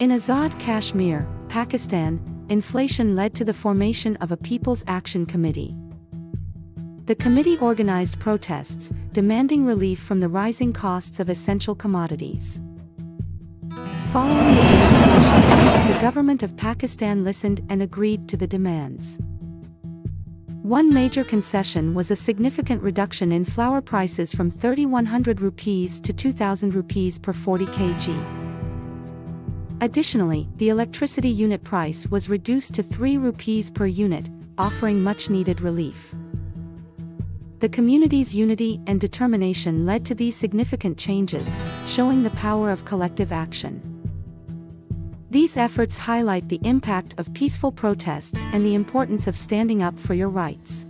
In Azad Kashmir, Pakistan, inflation led to the formation of a People's Action Committee. The committee organized protests, demanding relief from the rising costs of essential commodities. Following the demonstrations, the government of Pakistan listened and agreed to the demands. One major concession was a significant reduction in flour prices from 3,100 rupees to 2,000 rupees per 40 kg. Additionally, the electricity unit price was reduced to 3 rupees per unit, offering much-needed relief. The community's unity and determination led to these significant changes, showing the power of collective action. These efforts highlight the impact of peaceful protests and the importance of standing up for your rights.